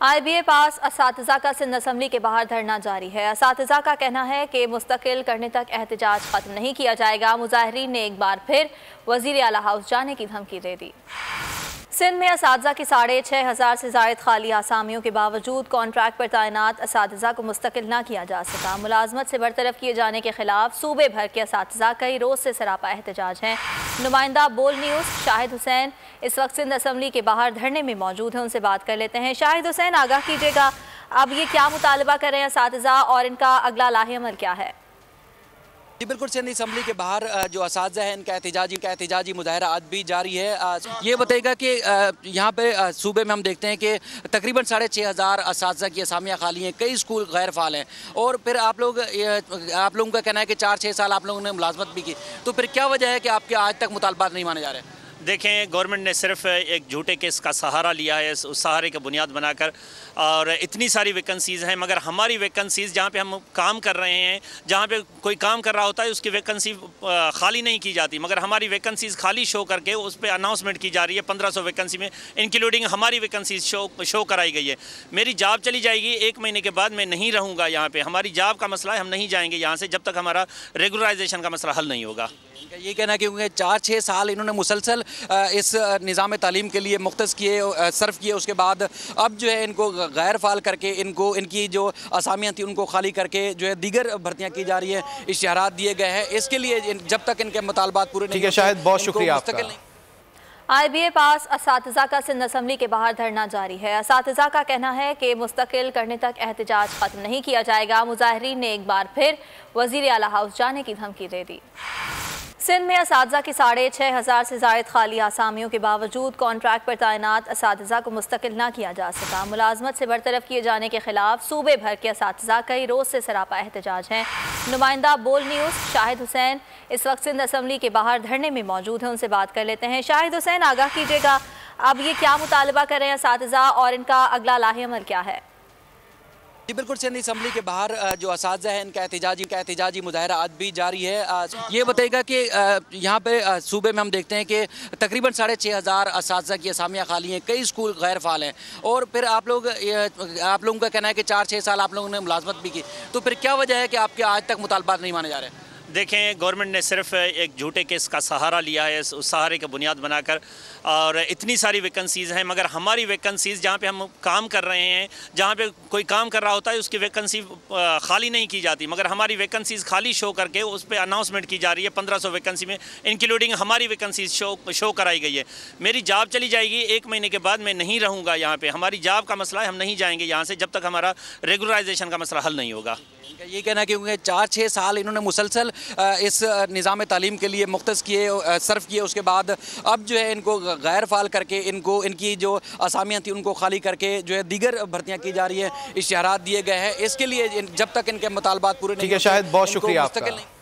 IBA पास असातिज़ा का Sindh assembly के बाहर धरना जारी है। असातिज़ा का कहना है कि मुस्तकिल करने तक एहतजाज खत्म नहीं किया जाएगा। मुजाहिरीन ने एक बार फिर वज़ीर आला हाउस जाने की धमकी दे दी। सिंध में असातिज़ा की 6,500 से ज़ायद खाली आसामियों के बावजूद कॉन्ट्रैक्ट पर तैनात असातिज़ा को मुस्तकिल न किया जा सका। मुलाजमत से बरतरफ किए जाने के खिलाफ सूबे भर के असातिज़ा कई रोज़ से सरापा एहतजाज हैं। नुमाइंदा बोल न्यूज़ शाहिद हुसैन इस वक्त सिंध असम्बली के बाहर धरने में मौजूद हैं, उनसे बात कर लेते हैं। शाहिद हुसैन, आगाह कीजिएगा, अब ये क्या मुतालबा कर रहे हैं असातिज़ा और इनका अगला लाहे अमल क्या है? जी बिल्कुल, सिंध असम्बली के बाहर जो असातिज़ा है इनका एहतजाजी मुजाहरा आज भी जारी है। ये बताएगा कि यहाँ पे सूबे में हम देखते हैं कि तकरीबन 6,500 असातिज़ा की असामियाँ खाली हैं, कई स्कूल गैर फ़ाल हैं और फिर आप लोगों का कहना है कि 4-6 साल आप लोगों ने मुलाजमत भी की, तो फिर क्या वजह है कि आपके आज तक मुतालबात नहीं माने जा रहे? देखें, गवर्नमेंट ने सिर्फ एक झूठे केस का सहारा लिया है, उस सहारे का बुनियाद बनाकर, और इतनी सारी वैकेंसीज़ हैं मगर हमारी वैकेंसीज़ जहाँ पे हम काम कर रहे हैं, जहाँ पे कोई काम कर रहा होता है उसकी वैकेंसी खाली नहीं की जाती, मगर हमारी वैकेंसीज़ खाली शो करके उस पर अनाउंसमेंट की जा रही है। 1500 वैकेंसी में इंक्लूडिंग हमारी वैकेंसीज शो कराई गई है। मेरी जॉब चली जाएगी, 1 महीने के बाद मैं नहीं रहूँगा यहाँ पर। हमारी जॉब का मसला है, हम नहीं जाएंगे यहाँ से जब तक हमारा रेगुलराइजेशन का मसला हल नहीं होगा। ये कहना है कि 4-6 साल इन्होंने मुसलसल इस निज़ाम तालीम के लिए मुख्तस किए, सर्फ किए, उसके बाद अब जो है इनको गैर फ़ाल करके इनकी जो असामियाँ थी उनको खाली करके जो है दीगर भर्तियाँ की जा रही हैं, इश्तिहारात दिए गए हैं। इसके लिए जब तक इनके मुतालबात पूरे नहीं, शायद बहुत शुक्रिया आपका। IBA पास असातिज़ा का सिंध असम्बली के बाहर धरना जारी है। असातिज़ा का कहना है कि मुस्तकिल करने तक एहतजाज खत्म नहीं किया जाएगा। मुजाहिरीन ने एक बार फिर वज़ीर आला हाउस जाने की धमकी दे दी। सिंध में असातिज़ा की 6,500 से ज़ायद खाली आसामियों के बावजूद कॉन्ट्रैक्ट पर तैनात असातिज़ा को मुस्तकिल न किया जा सका। मुलाजमत से बरतरफ किए जाने के खिलाफ सूबे भर के असातिज़ा कई रोज़ से सरापा एहतजाज हैं। नुमाइंदा बोल न्यूज़ शाहिद हुसैन इस वक्त सिंध असम्बली के बाहर धरने में मौजूद हैं, उनसे बात कर लेते हैं। शाहिद हुसैन, आगाह कीजिएगा, अब ये क्या मुतालबा कर रहे हैं असातिज़ा और इनका अगला लाहे अमल क्या है? जी बिल्कुल, सिंध असम्बली के बाहर जो असातिज़ा है इनका एहतजाजी मुजाहरा आज भी जारी है। ये बताएगा कि यहाँ पे सूबे में हम देखते हैं कि तकरीबन 6,500 असातिज़ा की असामियाँ खाली हैं, कई स्कूल गैर फ़ाल हैं और फिर आप लोगों का कहना है कि 4-6 साल आप लोगों ने मुलाजमत भी की, तो फिर क्या वजह है कि आपके आज तक मुतालबात नहीं माने जा रहे? देखें, गवर्नमेंट ने सिर्फ एक झूठे केस का सहारा लिया है, उस सहारे का बुनियाद बनाकर, और इतनी सारी वैकेंसीज़ हैं मगर हमारी वैकेंसीज़ जहाँ पे हम काम कर रहे हैं, जहाँ पे कोई काम कर रहा होता है उसकी वैकेंसी खाली नहीं की जाती, मगर हमारी वैकेंसीज़ खाली शो करके उस पर अनाउंसमेंट की जा रही है। 1500 वैकेंसी में इंक्लूडिंग हमारी वैकेंसीज शो कराई गई है। मेरी जॉब चली जाएगी, 1 महीने के बाद मैं नहीं रहूँगा यहाँ पर। हमारी जॉब का मसला है, हम नहीं जाएंगे यहाँ से जब तक हमारा रेगुलराइजेशन का मसला हल नहीं होगा। ये कहना है कि 4-6 साल इन्होंने मुसलसल इस निज़ाम तालीम के लिए मुख्तस किए, सर्फ किए, उसके बाद अब जो है इनको गैर फ़ाल करके इनकी जो असामियाँ थी उनको खाली करके जो है दीगर भर्तियाँ की जा रही हैं, इश्तिहारात दिए गए हैं। इसके लिए जब तक इनके मुतालबात पूरे नहीं, शायद बहुत शुक्रिया आपका।